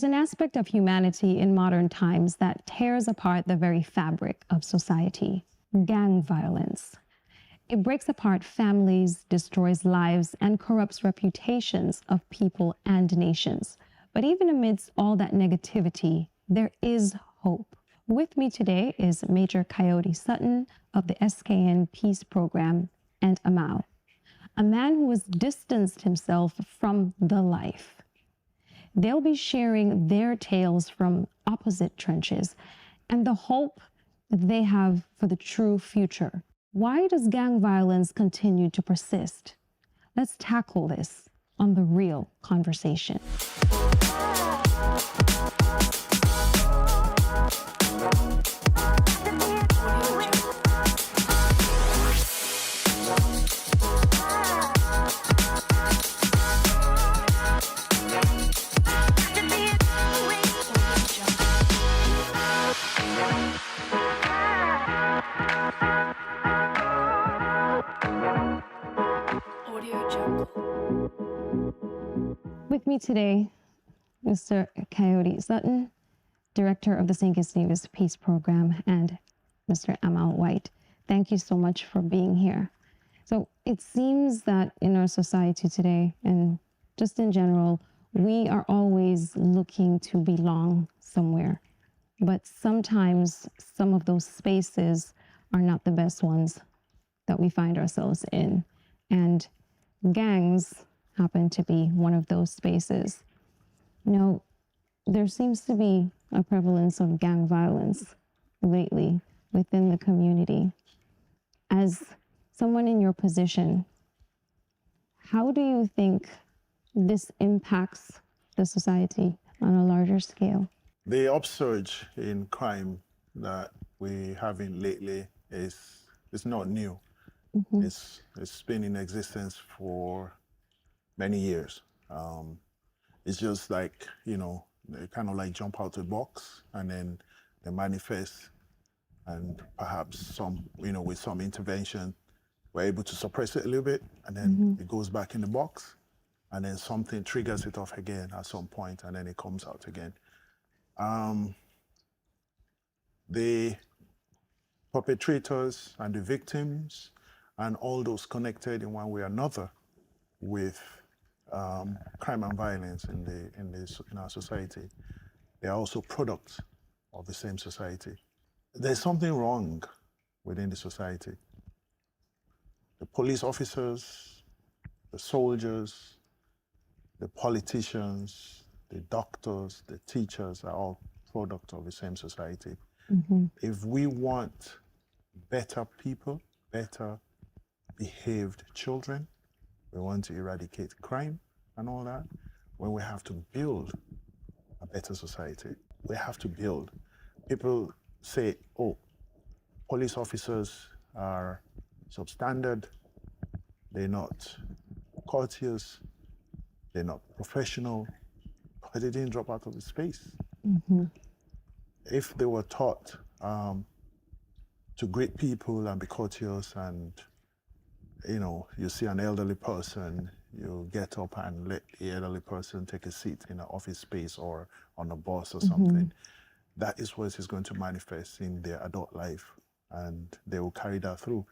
There's an aspect of humanity in modern times that tears apart the very fabric of society: gang violence. It breaks apart families, destroys lives, and corrupts reputations of people and nations. But even amidst all that negativity, there is hope. With me today is Major Kayode Sutton of the SKN Peace Program and Amal, a man who has distanced himself from the life. They'll be sharing their tales from opposite trenches and the hope that they have for the true future. Why does gang violence continue to persist? Let's tackle this on The Real Conversation. With me today, Mr. Kayode Sutton, Director of the Stkittsnevis Peace Program, and Mr. Amal White. Thank you so much for being here. So it seems that in our society today, and just in general, we are always looking to belong somewhere. But sometimes some of those spaces are not the best ones that we find ourselves in. And gangs happen to be one of those spaces. You know, there seems to be a prevalence of gang violence lately within the community. As someone in your position, how do you think this impacts the society on a larger scale? The upsurge in crime that we're having lately is not new. Mm-hmm. It's been in existence for many years. It's just like, you know, they kind of like jump out the box and then they manifest, and perhaps some, you know, with some intervention, we're able to suppress it a little bit, and then it goes back in the box, and then something triggers it off again at some point, and then it comes out again. The perpetrators and the victims and all those connected in one way or another with crime and violence in our society, they are also products of the same society. There's something wrong within the society. The police officers, the soldiers, the politicians, the doctors, the teachers are all products of the same society. Mm-hmm. If we want better people, better behaved children, we want to eradicate crime and all that, when we have to build a better society. We have to build. People say, oh, police officers are substandard, they're not courteous, they're not professional, but they didn't drop out of the space. Mm-hmm. If they were taught to greet people and be courteous, and you know, you see an elderly person, you get up and let the elderly person take a seat in an office space or on a bus or something. That is what is going to manifest in their adult life, and they will carry that through,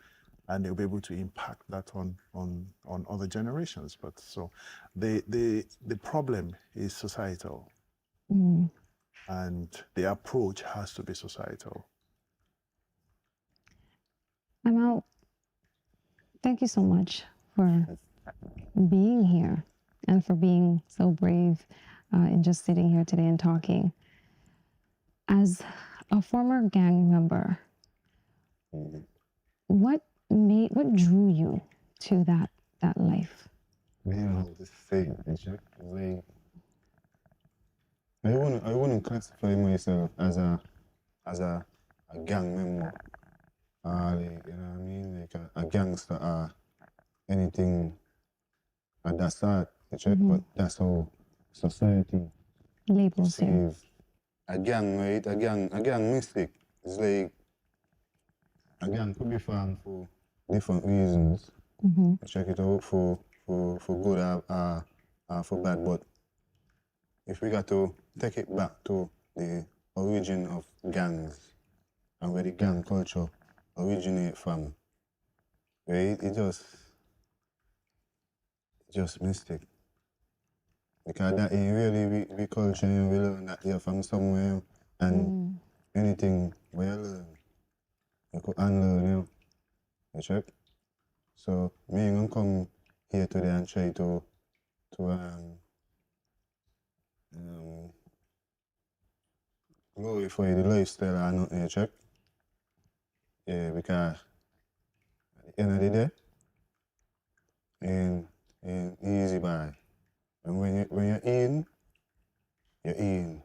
and they'll be able to impact that on other generations. But so the problem is societal, and the approach has to be societal. Amal, thank you so much for being here and for being so brave in just sitting here today and talking. As a former gang member, what drew you to that life? Man, this thing, like, I wouldn't classify myself as a gang member, like, you know what I mean, like a gangster or anything of that sort, but that's how society labels you. A gang, right? A gang mystic. It's like a gang could be formed for different reasons. Check it out for good or for bad. But if we got to take it back to the origin of gangs and where the gang culture originate from. Where it just mistake. Because that ain't really we culture, you know, we learn that here from somewhere, and anything we learn, you could unlearn, you know. You check? So me gonna come here today and try to glorify the lifestyle or nothing, you check? Yeah, because at the end of the day, ain't easy by. And when you're in, you're in.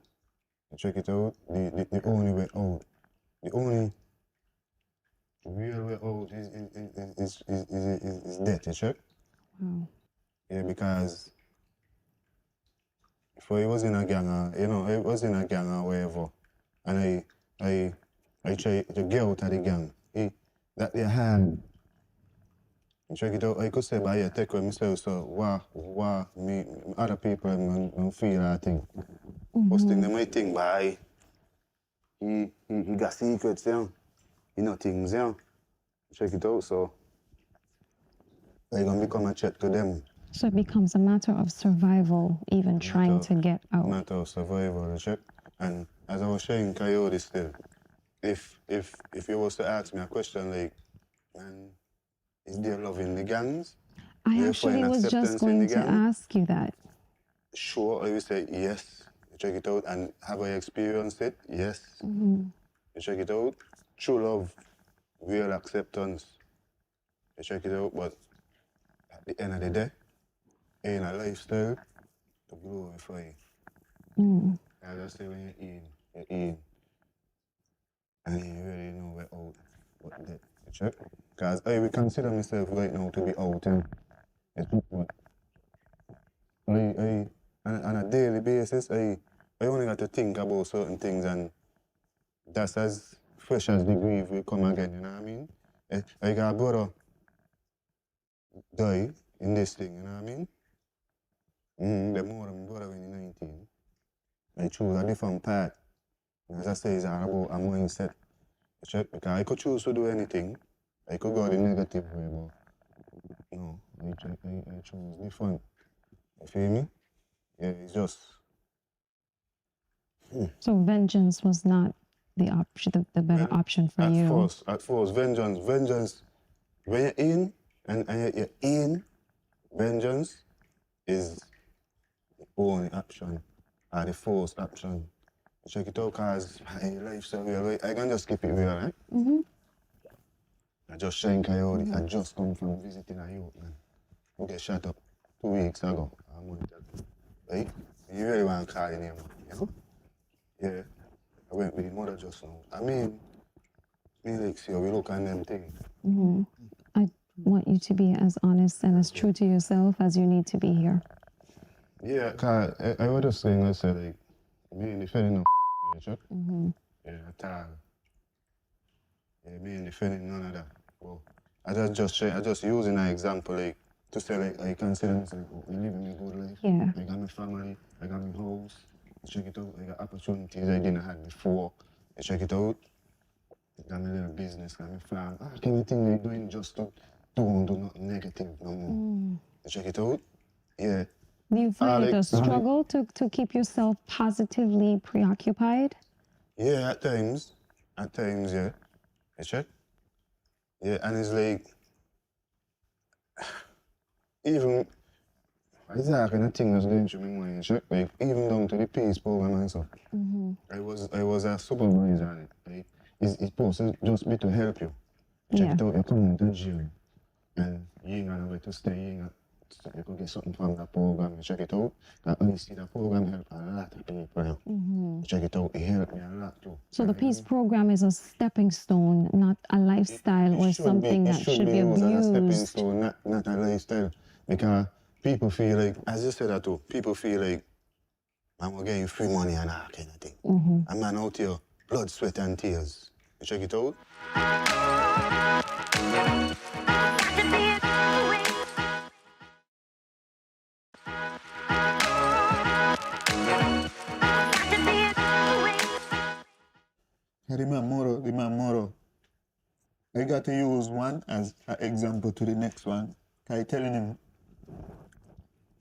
You check it out, the only way out. The only real way out is death, you check? Wow. Yeah, because before he was in a gang, you know, I was in a gang or whatever, and I try to get out of the gang. That they had. You check it out, I could say, but I take with myself, so me, other people don't feel that thing. First thing they might think, but he got secrets, you know? He know things, you know? Check it out, so I gonna become a threat to them. So it becomes a matter of survival, even trying to get out. Matter of survival, you check? And as I was saying, Kayode still, if you was to ask me a question like, man, is there love in the gangs? I actually was just going to ask you that. Sure, I would say yes. You check it out. And have I experienced it? Yes. You check it out. True love, real acceptance. You check it out. But at the end of the day, ain't a lifestyle to glorify. I just say when you're in. And you really know we're out. But that, you check? Because I would consider myself right now to be out. And it's what on a daily basis, I only got to think about certain things, and that's as fresh as the grief will come again, you know what I mean? I got a brother die in this thing, you know what I mean? The more than brother when he's 19. I choose a different path. As I say, it's all about a mindset. You check? Because I could choose to do anything. I could go the negative way, but no, I choose different. You feel me? Yeah, it's just. So vengeance was not the option, the better option for you. At first, vengeance. When you're in and you're in, vengeance is the only option, or the first option. You check it out, cause life so real. I can just keep it real, right? I just shine Kayode. I just come from visiting a youth, man. We get shot up 2 weeks ago. Right? You really want to call your name, you know? Yeah. I went with the mother just now. I mean, me like see how we look on them things. I want you to be as honest and as true to yourself as you need to be here. Yeah, cause I was just saying, I said, like, me and the defending no you check? Yeah, at all. Yeah, me and defending none of that. Well, I just using an example, like, to say, like, I consider myself, we living a good life. Yeah. I got my family, I got my house. You check it out, I got opportunities I didn't have before. You check it out. I got my little business, got my flag. Anything they're doing just to don't do nothing negative no more. You check it out? Yeah. Do you find it a struggle to keep yourself positively preoccupied? Yeah, at times, yeah. You check? Yeah, and it's like, even, exactly the thing that's going through my mind, you check? Like, even down to the peace program and stuff. I was a supervisor on it. Like, it's supposed to just be to help you. You check it out, you come out of jail, and you ain't got nowhere to stay, you could get something from that program, you check it out. I see the program help a lot of people now. You check it out, it helped me a lot too. So the peace program is a stepping stone, not a lifestyle or something that should be abused. As a stepping stone, not a lifestyle. Because people feel like, as you said that too, people feel like, I'm gonna get you free money and that kind of thing. A man out here, blood, sweat and tears. You check it out? The man motto. I got to use one as an example to the next one. I telling him,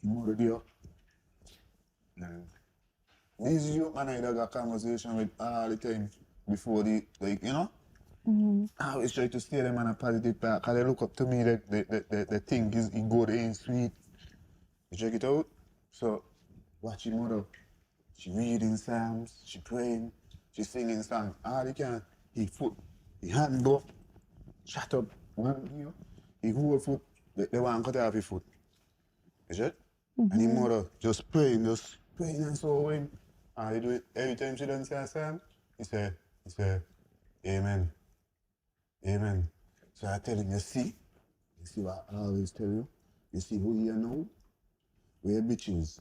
motto dear. These youth man I got conversation with all the time before the, like, you know? I always try to steer them on a positive path because they look up to me that they think is he good, he ain't sweet. You check it out? So, watch your mother. She reading psalms, she praying, she singing songs. All he can, he foot, he hand go, shut up, one, you know? He whole foot, they want to cut off his foot. You check? And his mother just praying and so when he do it every time she done say a psalm, he say, Amen. Amen. So I tell him, you see what I always tell you? You see who you know? Where your bitches,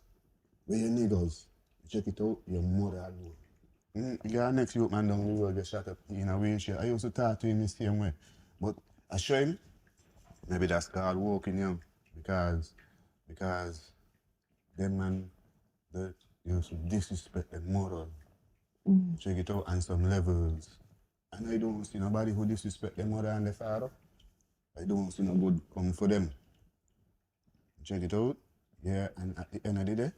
where your niggas. You check it out, your mother alone. You got next youth man down the road get shot up in a wheelchair. I used to talk to him the same way. But I show him, maybe that's God walking him because them man that used to disrespect their mother. Check it out on some levels. And I don't see nobody who disrespect their mother and their father. I don't see no good come for them. Check it out. Yeah, and at the end of the day,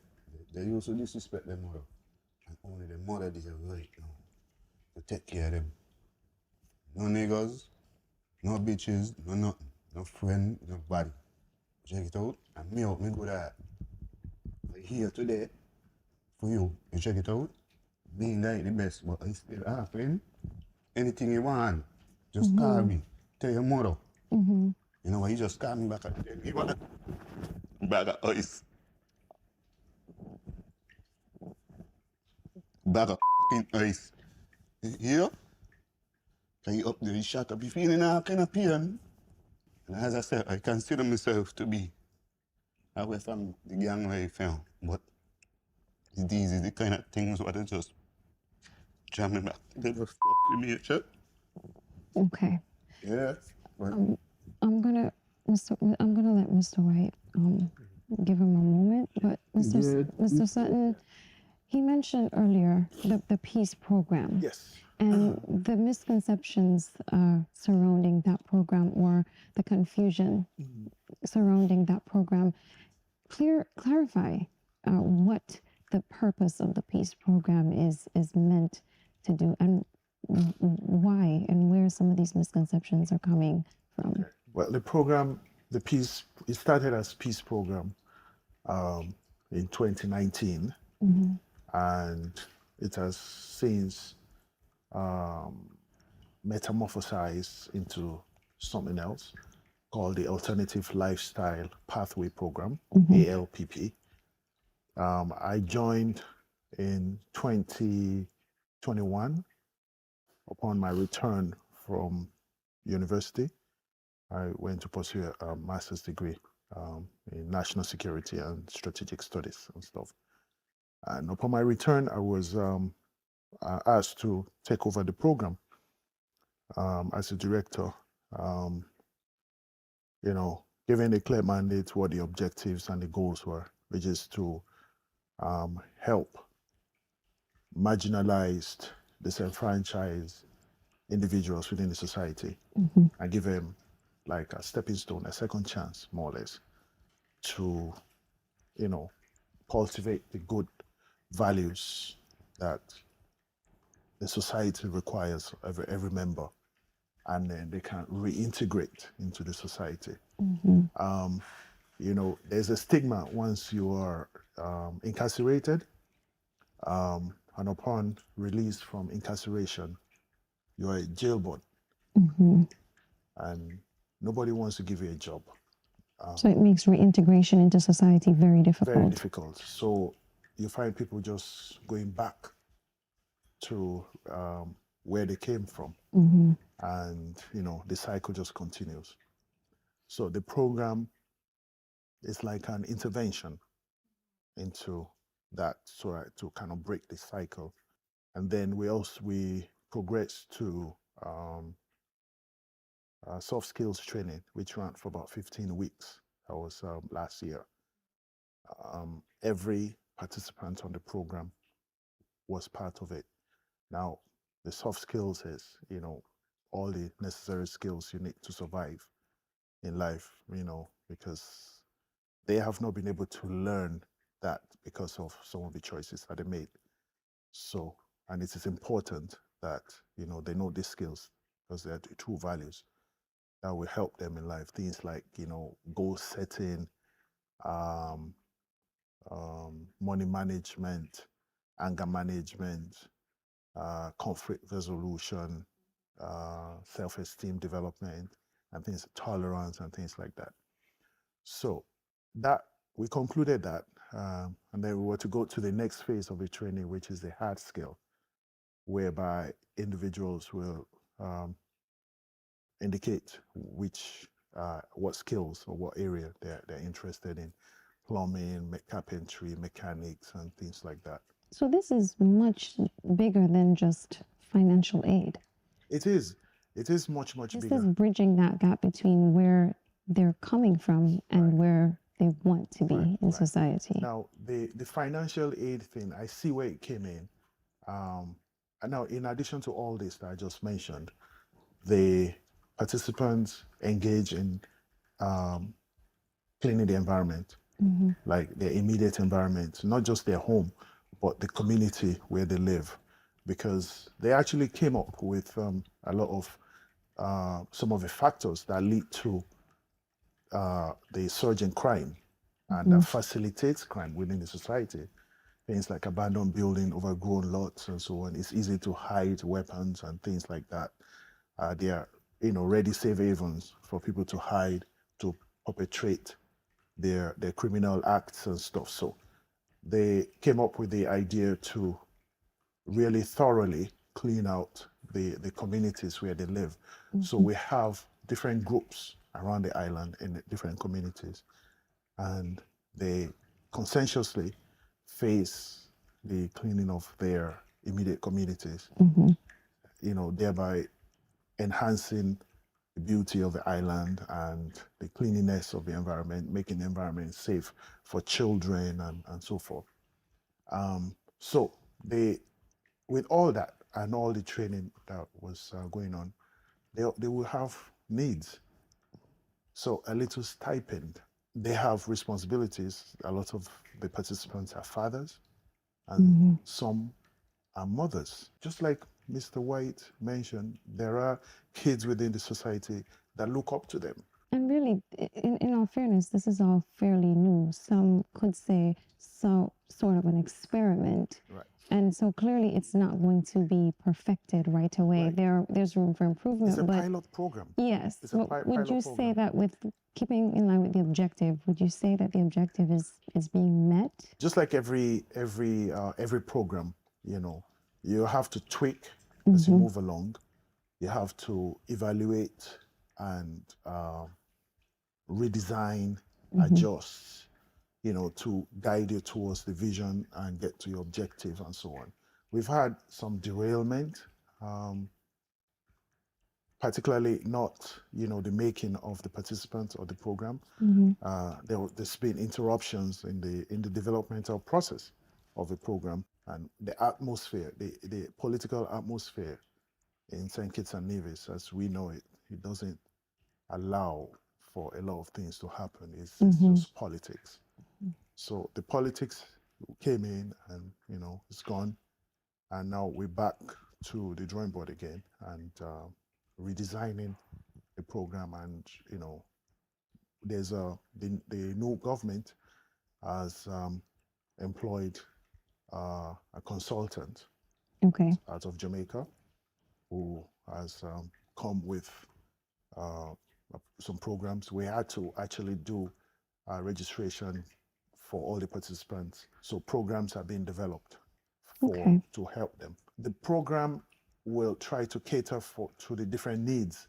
they used to disrespect their mother. And only the mother is right now to take care of them. No niggas, no bitches, no nothing. No friend, nobody. Check it out. And me out, me good at. I'm here today for you. You check it out. Being like the best, but I still happen. Anything you want, just call me. Tell your mother. You know what, he just called me back at the end. He want a bag of ice. Bag of f***ing ice. You hear? Can you up there, you shut up, you feeling all kind of pain. And as I said, I consider myself to be away from the gang where I found. But these are the kind of things where they just jam me back. They just fuck with me, check. Okay. Yeah. But I'm gonna let Mr. White give him a moment, but Mr. Sutton, he mentioned earlier the peace program. Yes. And the misconceptions surrounding that program or the confusion surrounding that program. Clarify what the purpose of the peace program is meant to do and why and where some of these misconceptions are coming from. Well, the program, it started as peace program in 2019, and it has since metamorphosized into something else called the Alternative Lifestyle Pathway Program, ALPP. I joined in 2021 upon my return from university. I went to pursue a master's degree in national security and strategic studies and stuff. And upon my return, I was asked to take over the program as a director, given a clear mandate what the objectives and the goals were, which is to help marginalized, disenfranchised individuals within the society and give them like a stepping stone, a second chance, more or less, to, cultivate the good values that the society requires every member, and then they can reintegrate into the society. There's a stigma once you are incarcerated, and upon release from incarceration, you are a jailbird, and nobody wants to give you a job. So it makes reintegration into society very difficult. Very difficult. So you find people just going back to where they came from, and the cycle just continues. So the program is like an intervention into that, so to kind of break the cycle. And then we progress to soft skills training, which ran for about 15 weeks. That was last year. Every participant on the program was part of it. Now, The soft skills is, all the necessary skills you need to survive in life, because they have not been able to learn that because of some of the choices that they made. So, and it is important that, they know these skills because they are the true values that will help them in life. Things like, goal setting, money management, anger management, conflict resolution, self-esteem development, and things, tolerance, and things like that. So that we concluded that, and then we were to go to the next phase of the training, which is the hard skill, whereby individuals will indicate what skills or what area they're interested in, plumbing, carpentry, mechanics, and things like that. So this is much bigger than just financial aid. It is much This bigger. is bridging that gap between where they're coming from and where they want to be in society. Now, the financial aid thing, I see where it came in. And now, in addition to all this that I just mentioned, the participants engage in cleaning the environment, like their immediate environment, not just their home, but the community where they live, because they actually came up with a lot of some of the factors that lead to the surge in crime and that facilitates crime within the society. Things like abandoned building, overgrown lots, and so on. It's easy to hide weapons and things like that. They are, ready safe havens for people to hide, to perpetrate their criminal acts and stuff. So they came up with the idea to really thoroughly clean out the communities where they live. So we have different groups around the island in the different communities, and they conscientiously face the cleaning of their immediate communities, thereby enhancing the beauty of the island and the cleanliness of the environment, making the environment safe for children and so forth. So with all that and all the training that was going on, they will have needs. So a little stipend. They have responsibilities. A lot of the participants are fathers, and some are mothers. Just like Mr. White mentioned, there are kids within the society that look up to them. And really, in all fairness, this is all fairly new. Some could say sort of an experiment. Right. And so clearly it's not going to be perfected right away. Right. There's room for improvement. It's a pilot program. Yes. It's a Would you pilot say program. that with keeping in line with the objective, would you say that the objective is being met? Just like every program, you have to tweak as you move along. You have to evaluate and redesign, adjust, to guide you towards the vision and get to your objective and so on. We've had some derailment, particularly not, the making of the participants or the program. There's been interruptions in the developmental process of the program, and the atmosphere, the political atmosphere in St. Kitts and Nevis, as we know it, it doesn't allow for a lot of things to happen. It's just politics. So the politics came in and, it's gone. And now we're back to the drawing board again and redesigning the program. And, there's the new government has employed a consultant out of Jamaica who has come with some programs. We had to actually do registration for all the participants. So programs are being developed to help them. The program will try to cater to the different needs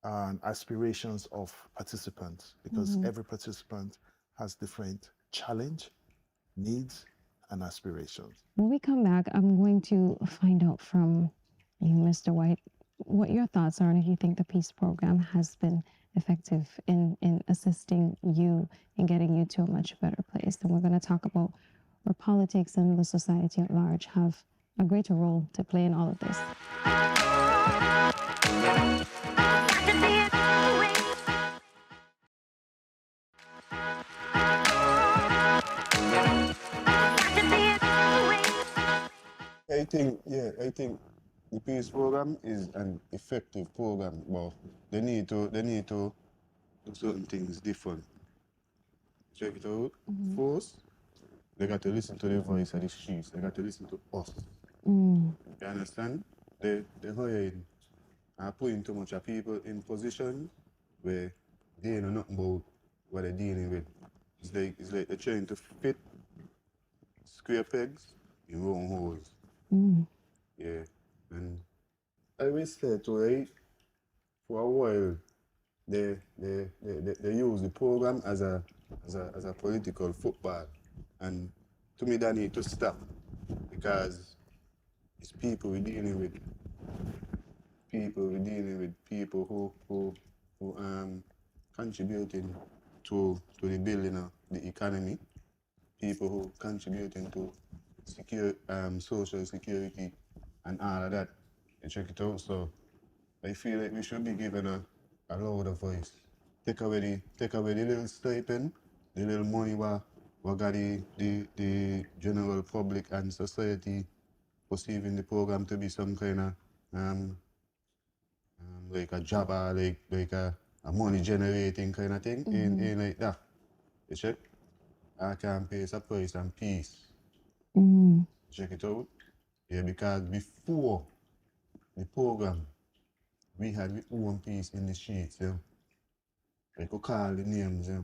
and aspirations of participants, because every participant has different challenge, needs, and aspirations. When we come back, I'm going to find out from you, Mr. White, what your thoughts are and if you think the peace program has been effective in assisting you in getting you to a much better place. And we're going to talk about where politics and the society at large have a greater role to play in all of this? I think the peace program is an effective program, but they need to do certain things different. Check it out. First, they got to listen to the voice of the streets. They got to listen to us. You understand? They hiring and putting too much of people in position where they know nothing about what they're dealing with. It's like they're trying to fit square pegs in round holes. Yeah. And I will say to right, for a while they use the program as a political football. And to me that need to stop because it's people we're dealing with. People who contributing to the building of the economy, people who contributing to social security and all of that. You check it out. So I feel like we should be given a louder voice. Take away the little stipend, the little money what got the general public and society perceiving the program to be some kind of like a job or like a money generating kind of thing. Ain't like that. You check? I can pay a price and peace. Check it out. Yeah, because before the program, we had our own piece in the streets, yeah. I could call the names, yeah,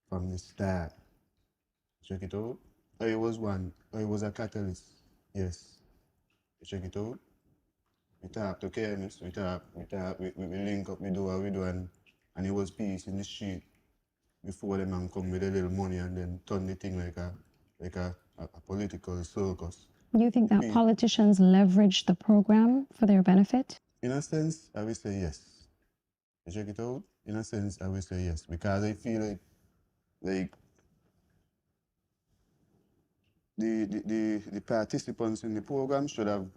from the start. Check it out. I was a catalyst, yes. Check it out. We talk to chemists, we link up, we do what we do, and it was peace in the street before them man come with a little money and then turn the thing like a political circus. You think that politicians leverage the program for their benefit? In a sense, I will say yes. You check it out? In a sense, I will say yes. Because I feel like the participants in the program should have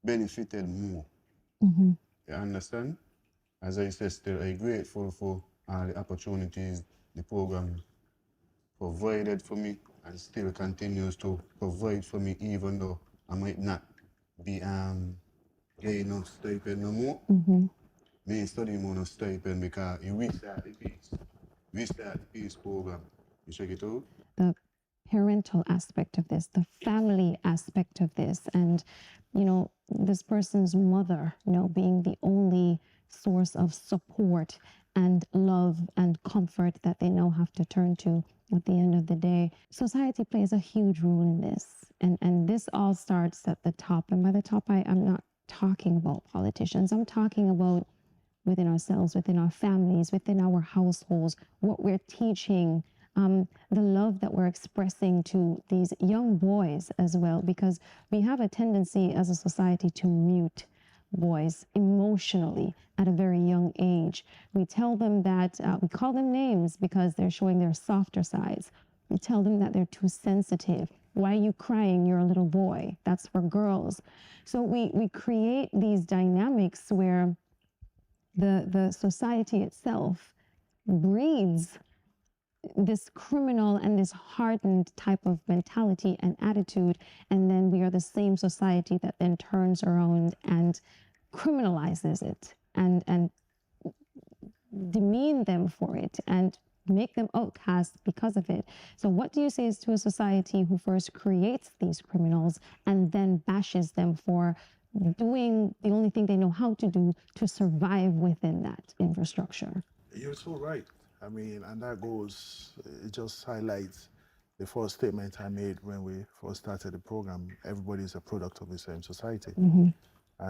benefited more. You understand? As I said, still I'm grateful for all the opportunities the program provided for me and still continues to provide for me even though I might not be getting no stipend no more. Me study more no stipend because we start the peace. We start the peace program. You check it out? The parental aspect of this, the family aspect of this, and, you know, this person's mother, you know, being the only source of support and love and comfort that they now have to turn to at the end of the day. Society plays a huge role in this. And this all starts at the top. And by the top, I'm not talking about politicians. I'm talking about within ourselves, within our families, within our households, what we're teaching, the love that we're expressing to these young boys as well, because we have a tendency as a society to mute boys emotionally at a very young age. We tell them that, we call them names because they're showing their softer sides. We tell them that they're too sensitive. Why are you crying? You're a little boy. That's for girls. So we create these dynamics where the society itself breeds this criminal and this hardened type of mentality and attitude, and then we are the same society that then turns around and criminalizes it and demean them for it and make them outcast because of it. So what do you say to a society who first creates these criminals and then bashes them for doing the only thing they know how to do to survive within that infrastructure? You're so right. I mean, and that goes, it just highlights the first statement I made when we first started the program. Everybody is a product of the same society. And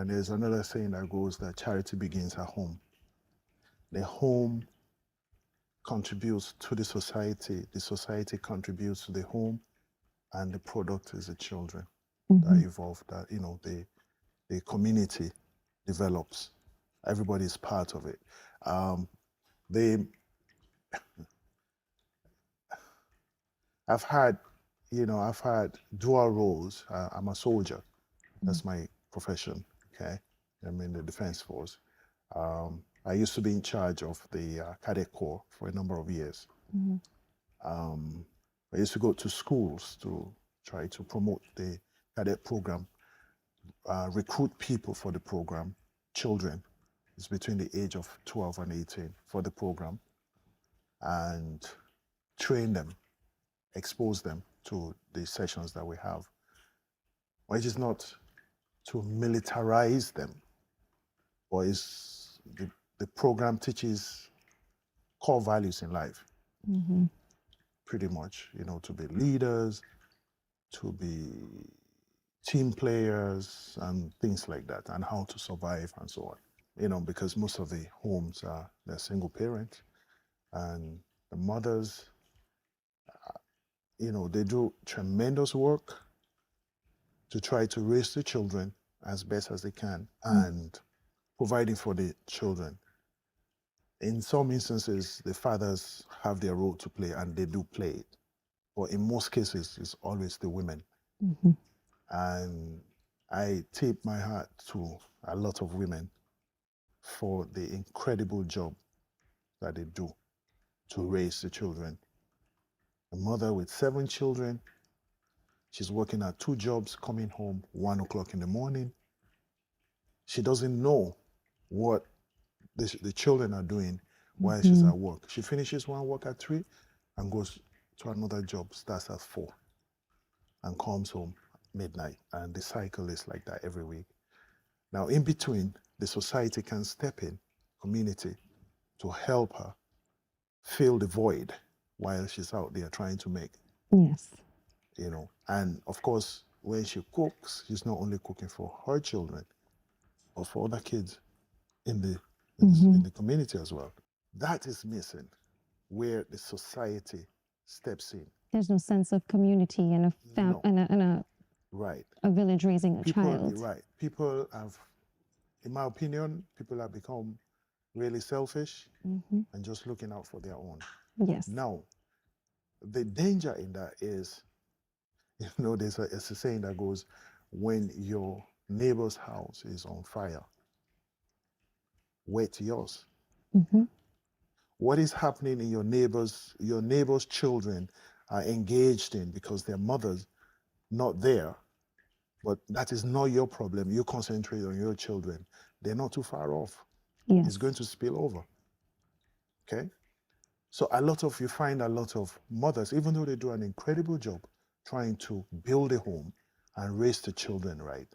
there's another saying that goes that charity begins at home. The home contributes to the society contributes to the home, and the product is the children that evolve, that, you know, the community develops. Everybody is part of it. I've had you know, I've had dual roles. I'm a soldier. That's my profession. Okay, I'm in the Defense Force. I used to be in charge of the Cadet Corps for a number of years. I used to go to schools to try to promote the cadet program, recruit people for the program, children. It's between the age of 12 and 18 for the program, and train them, expose them to the sessions that we have, which is not to militarize them, but is the program teaches core values in life, pretty much, you know, to be leaders, to be team players and things like that, and how to survive and so on. You know, because most of the homes they're single parent, and the mothers, you know, they do tremendous work to try to raise the children as best as they can and providing for the children. In some instances, the fathers have their role to play, and they do play it. But in most cases, it's always the women. And I tip my hat to a lot of women for the incredible job that they do to raise the children. A mother with 7 children, she's working at 2 jobs, coming home 1 o'clock in the morning. She doesn't know what the children are doing while she's at work. She finishes one work at 3 and goes to another job, starts at 4 and comes home midnight. And the cycle is like that every week. Now, in between, the society can step in, community, to help her fill the void while she's out there trying to make. Yes. You know, and of course, when she cooks, she's not only cooking for her children, but for other kids in the community as well. That is missing, where the society steps in. There's no sense of community and a Right. a village raising a child. Right. People have, in my opinion, people have become really selfish and just looking out for their own. Yes. Now, the danger in that is, you know, it's a saying that goes, when your neighbor's house is on fire, wait yours. What is happening in your neighbor's children are engaged in because their mother's not there, but that is not your problem. You concentrate on your children. They're not too far off. Yes. It's going to spill over. Okay? So you find a lot of mothers, even though they do an incredible job trying to build a home and raise the children right,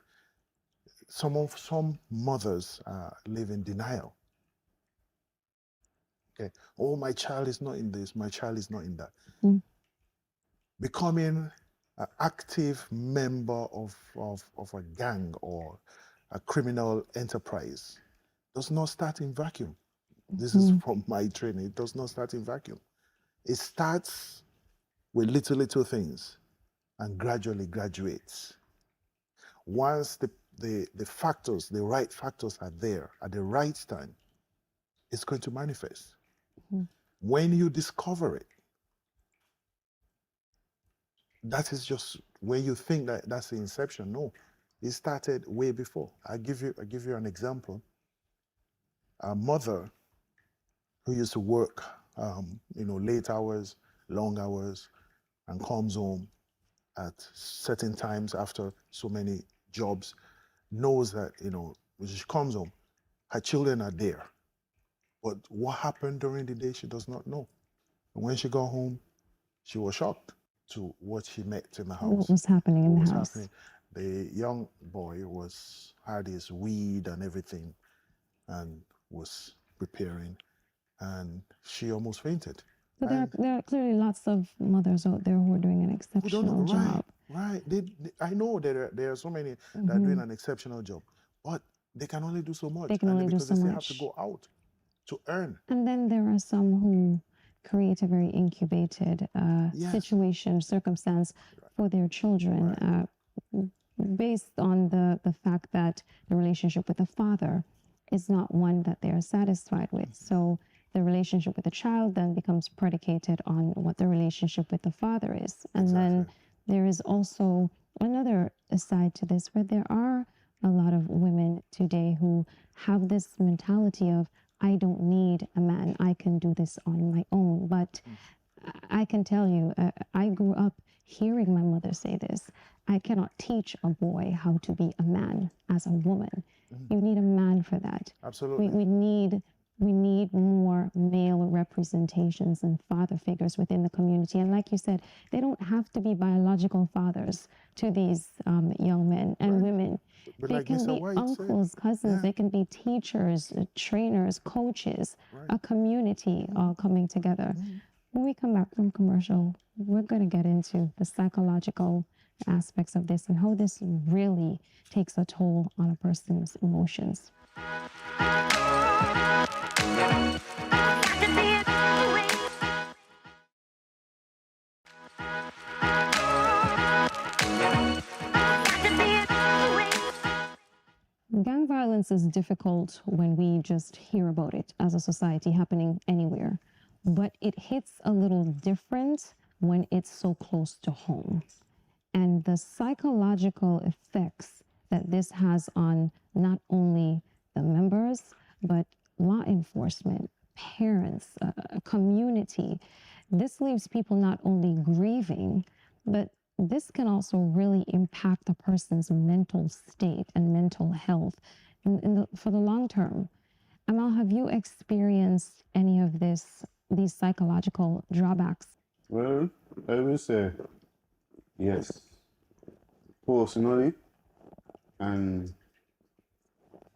some mothers live in denial. Okay. Oh, my child is not in this, my child is not in that. Becoming an active member of a gang or a criminal enterprise does not start in vacuum. This is from my training. It does not start in vacuum. It starts with little things and gradually graduates. Once the factors, the right factors are there at the right time, it's going to manifest. When you discover it, that is just where you think that that's the inception. No, it started way before. I give you an example. A mother who used to work, late hours, long hours, and comes home at certain times after so many jobs, knows that, when she comes home, her children are there. But what happened during the day, she does not know. And when she got home, she was shocked to what she met in the house. What was happening in the house? The young boy had his weed and everything and was preparing, and she almost fainted. But there are clearly lots of mothers out there who are doing an exceptional job. Right. I know there are so many that are doing an exceptional job, but they can only do so much. They can only do so much. They have to go out to earn. And then there are some who create a very incubated circumstance for their children, based on the fact that the relationship with the father is not one that they are satisfied with. So the relationship with the child then becomes predicated on what the relationship with the father is. And then there is also another side to this where there are a lot of women today who have this mentality of, I don't need a man, I can do this on my own. But I can tell you, I grew up hearing my mother say this. I cannot teach a boy how to be a man as a woman. You need a man for that. Absolutely. We need more male representations and father figures within the community. And like you said, they don't have to be biological fathers to these young men and women. But They like can Mr. be White said, uncles, cousins, yeah. they can be teachers, trainers, coaches, a community all coming together. When we come back from commercial, we're going to get into the psychological aspects of this and how this really takes a toll on a person's emotions. Gang violence is difficult when we just hear about it as a society happening anywhere, but it hits a little different when it's so close to home. And the psychological effects that this has on not only the members, but law enforcement, parents, a community, this leaves people not only grieving, but this can also really impact a person's mental state and mental health for the long term. Amal, have you experienced any of these psychological drawbacks? Well, I will say yes. Personally, and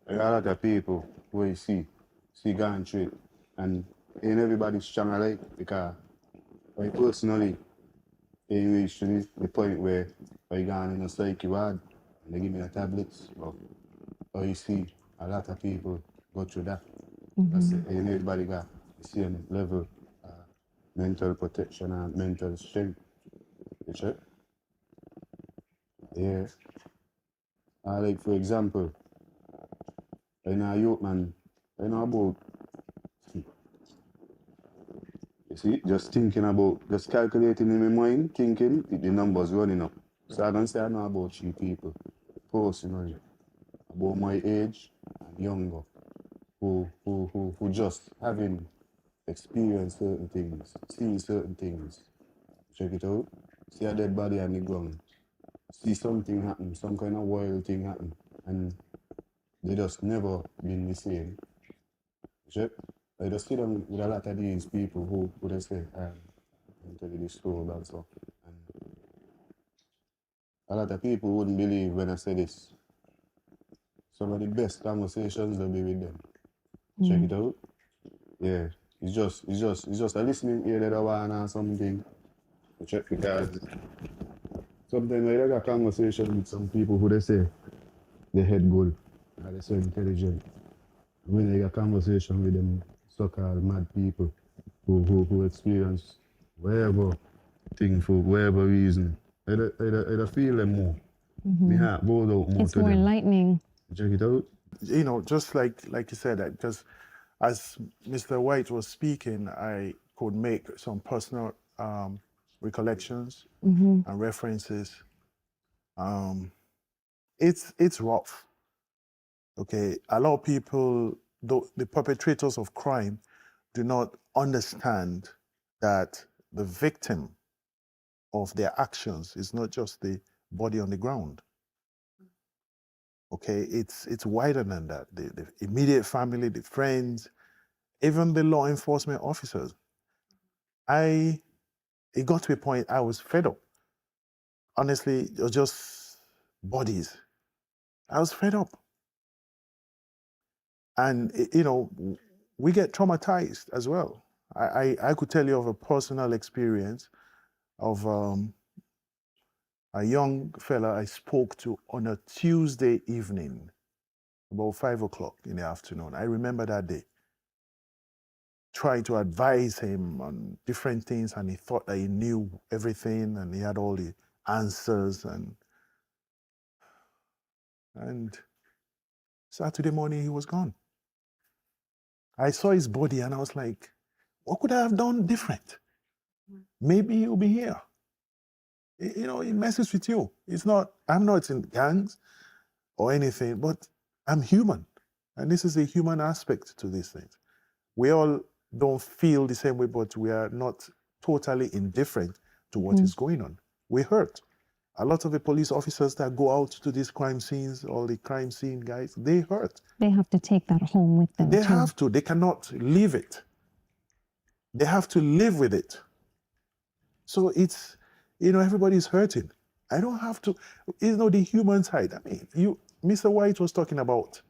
a lot of people who you see going through it, and ain't everybody strong alike because I personally ain't reached to the point where I gone in a psyche ward and they give me the tablets, but I see a lot of people go through that. That's it. Ain't everybody got the same level mental protection and mental strength. You check? Yeah. Like for example, I know a youth man, I know about, you see, just thinking about, just calculating in my mind, thinking, the numbers running up. So I don't say I know about 3 people, personally, about my age and younger, who just having experienced certain things, seen certain things. Check it out. See a dead body on the ground. See something happen, some kind of wild thing happen, and they just never been the same. Check. I just sit down with a lot of these people who they say, I'm tell you this story and stuff. And a lot of people wouldn't believe when I say this. Some of the best conversations will be with them. Check it out. Yeah. It's just a listening ear that I want or something. Check, because sometimes I got a conversation with some people who they say they head good and they're so intelligent. When I got a conversation with them so-called mad people who experience whatever thing for whatever reason, I feel them more. My heart goes out more It's to more them. enlightening. Check it out. You know, just like you said, that because as Mr. White was speaking, I could make some personal recollections and references. It's rough. Okay, a lot of people, the perpetrators of crime, do not understand that the victim of their actions is not just the body on the ground. Okay, it's wider than that. The immediate family, the friends, even the law enforcement officers. It got to a point I was fed up. Honestly, it was just bodies. I was fed up. And, you know, we get traumatized as well. I could tell you of a personal experience of a young fella I spoke to on a Tuesday evening, about 5 o'clock in the afternoon. I remember that day. Trying to advise him on different things, and he thought that he knew everything and he had all the answers. And Saturday morning, he was gone. I saw his body and I was like, what could I have done different? Maybe he'll be here. You know, it messes with you. It's not, I'm not in gangs or anything, but I'm human. And this is a human aspect to these things. We all don't feel the same way, but we are not totally indifferent to what is going on. We hurt. A lot of the police officers that go out to these crime scenes, all the crime scene guys, they hurt. They have to take that home with them. They too. have to. They cannot leave it. They have to live with it. So it's, you know, everybody's hurting. I don't have to, you know, the human side. I mean, Mr. White was talking about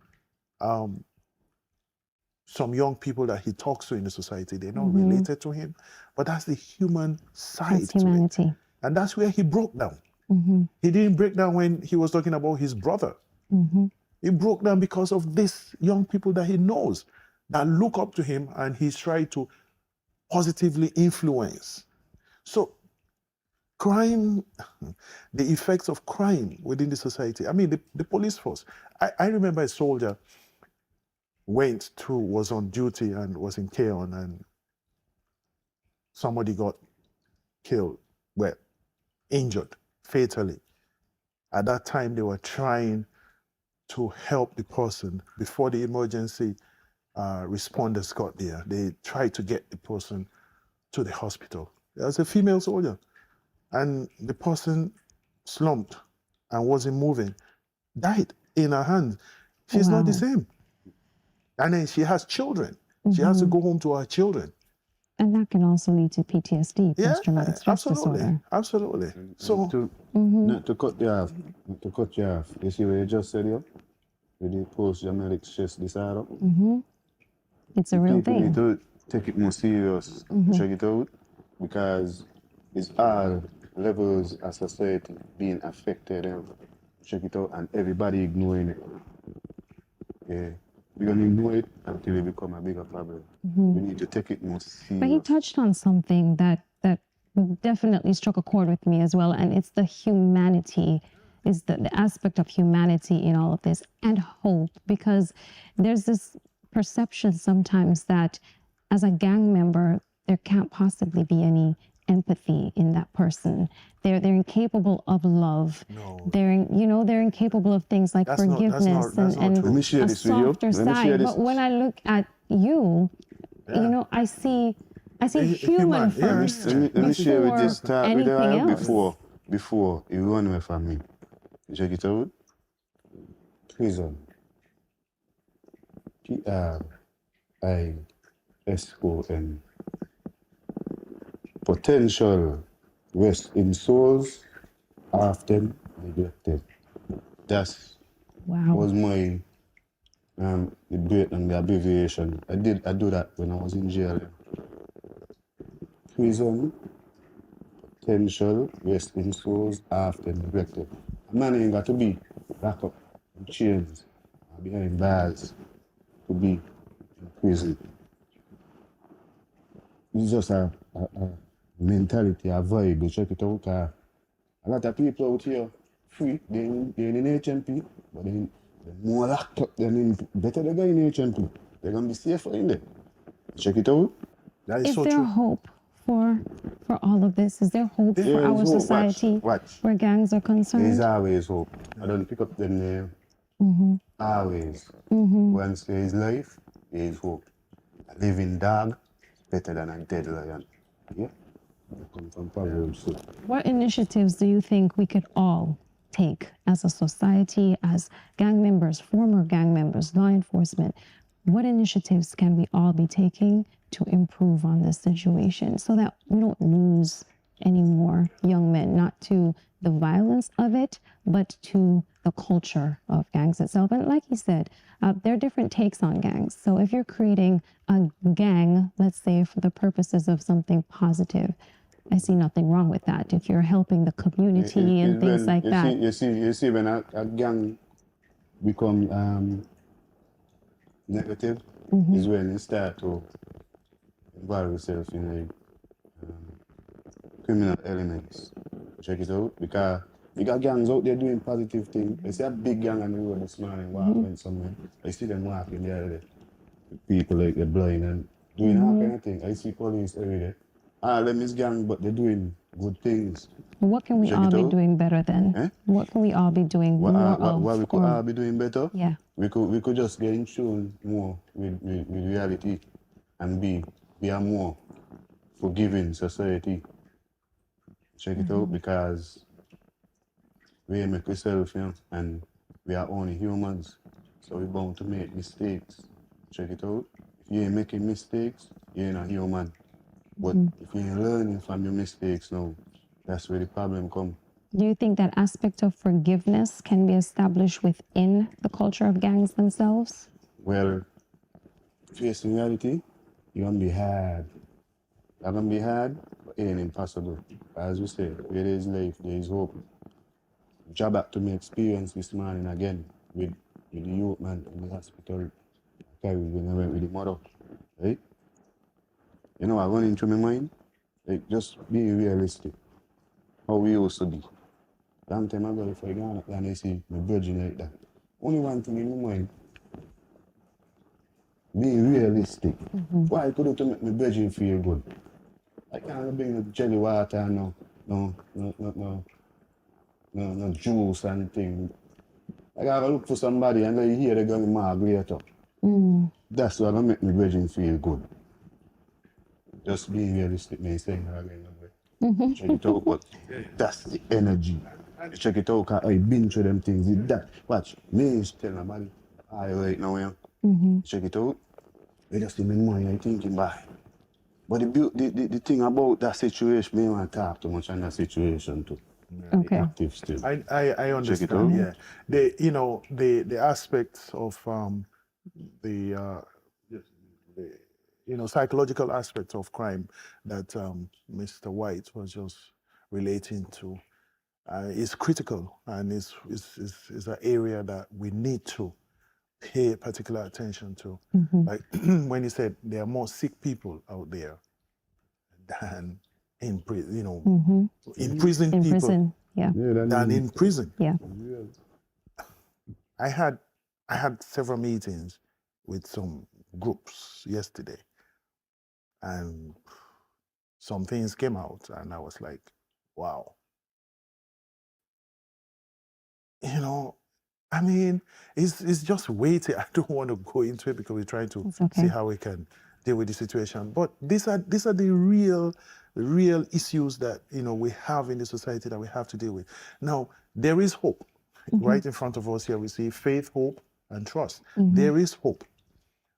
some young people that he talks to in the society. They're not related to him, but that's the human side. That's humanity. To it. And that's where he broke down. He didn't break down when he was talking about his brother. He broke down because of these young people that he knows that look up to him, and he's trying to positively influence. So crime, the effects of crime within the society. I mean, the police force. I remember a soldier was on duty and was in Keon, and somebody got killed, well, injured fatally. At that time, they were trying to help the person before the emergency responders got there. They tried to get the person to the hospital. There was a female soldier, and the person slumped and wasn't moving, died in her hands. She's not the same. And then she has children. She has to go home to her children. And that can also lead to PTSD, post-traumatic stress disorder. Absolutely. So not to cut you off, you see what you just said here? With the post-traumatic stress disorder. It's a real People thing. need to take it more serious, check it out, because it's all levels of society being affected, and check it out, and everybody ignoring it. Yeah. We're going to ignore it until it become a bigger problem. We need to take it more serious. But he touched on something that definitely struck a chord with me as well, and it's the humanity, is the aspect of humanity in all of this, and hope, because there's this perception sometimes that as a gang member, there can't possibly be any empathy in that person. They're incapable of love. No. They're incapable of things like forgiveness and Let me share a this with you. softer side. But when I look at you, you know, I see human first. Let me share with this start with anything else. before you run away from me. Check it out. Prison. PRISON. Potential rest in souls often neglected. That's was my debate and the abbreviation. I do that when I was in jail. Prison, potential rest in souls often neglected. A man ain't got to be locked up in chains or behind bars to be in prison. It's just a mentality, a vibe. You check it out. A lot of people out here free, they're in HMP, but they're more locked up than better they go in HMP. They're gonna be safer in there. Check it out. that is Is so there true. hope for all of this? Is there hope for our hope. society Watch. where gangs are concerned? There's always hope. I don't pick up them name. Always. Once there is life, there is hope. A living dog is better than a dead lion. Yeah? I come from Proverbs. So. What initiatives do you think we could all take as a society, as gang members, former gang members, law enforcement? What initiatives can we all be taking to improve on this situation so that we don't lose any more young men, not to the violence of it, but to the culture of gangs itself? And like he said, there are different takes on gangs. So if you're creating a gang, let's say for the purposes of something positive, I see nothing wrong with that. If you're helping the community and things like that. You see, when a gang become negative, is when you start to involve yourself in criminal elements. Check it out, because you got gangs out there doing positive things. I see a big gang on the road this morning walking somewhere. I see them walking the other day. People like they're blind and doing all kind of things. I see police every day. All them is gang, but they're doing good things. What can we Check all it be out. doing better then? Eh? What can we all be doing What, more what we of? could all be doing better? Yeah. We could just get in tune more with reality and be a more forgiving society. Check it out, because we make ourselves, you know, and we are only humans, so we're bound to make mistakes. Check it out. If you ain't making mistakes, you ain't a human. But if you ain't learning from your mistakes now, that's where the problem comes. Do you think that aspect of forgiveness can be established within the culture of gangs themselves? Well, facing reality, you're gonna be hard. You're gonna be hard, but it ain't impossible. As we say, where there is life, there is hope. Job back to me experience this morning again with the youth man in the hospital. Carried when I went with the mother. Right? You know what running through my mind? Like, just being realistic. How we used to be. Long time ago, if I go up and I see my virgin like that. Only one thing in my mind. Being realistic. Why couldn't to make my virgin feel good? I can't bring no jelly water, no juice and thing. I gotta look for somebody and they hear they're gonna migrate up. That's what gonna make my virgin feel good. Just being realistic, man, saying that again. Check it out, but that's the energy. Check it out, cause I've been through them things. That, watch, me is telling nobody, I right now, yeah. Check it out. I just in my mind, I thinking, bye. But the thing about that situation, me want to talk too much on that situation too. Okay. Active still. I understand. out. Yeah, the aspects of the psychological aspects of crime that Mr. White was just relating to is critical, and is an area that we need to pay particular attention to. Like when you said there are more sick people out there than in prison, imprisoned In people prison, yeah. than in prison. Yeah. I had several meetings with some groups yesterday, and some things came out, and I was like, wow. I mean, it's just waiting. I don't want to go into it because we're trying to okay. see how we can deal with the situation. But these are the real issues that we have in the society that we have to deal with. Now, there is hope. Right in front of us here, we see faith, hope, and trust. There is hope,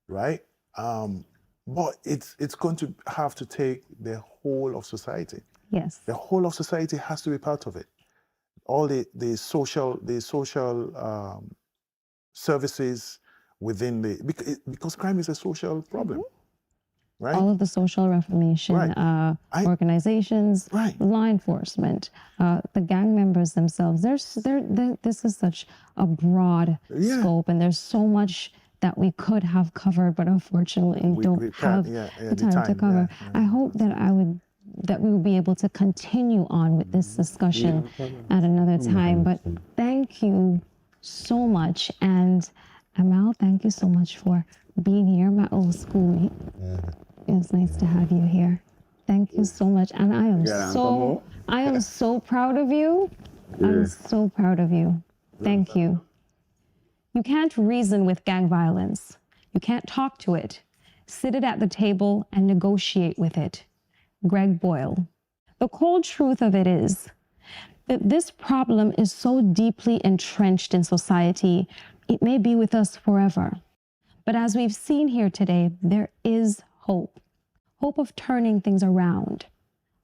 right? But it's going to have to take the whole of society. Yes. The whole of society has to be part of it. All the social services within because crime is a social problem, right? All of the social reformation organizations, law enforcement, the gang members themselves. This is such a broad scope, and there's so much that we could have covered, but unfortunately we don't have the time to cover. I hope that we will be able to continue on with this discussion at another time. But thank you so much. And Amal, thank you so much for being here, my old schoolmate. It was nice to have you here. Thank you so much. And I am so proud of you. I'm so proud of you. Thank you. You can't reason with gang violence. You can't talk to it. Sit it at the table and negotiate with it. Greg Boyle. The cold truth of it is that this problem is so deeply entrenched in society, it may be with us forever. But as we've seen here today, there is hope. Hope of turning things around.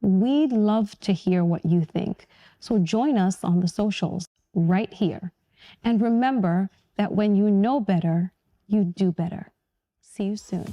We'd love to hear what you think. So join us on the socials right here. And remember that when you know better, you do better. See you soon.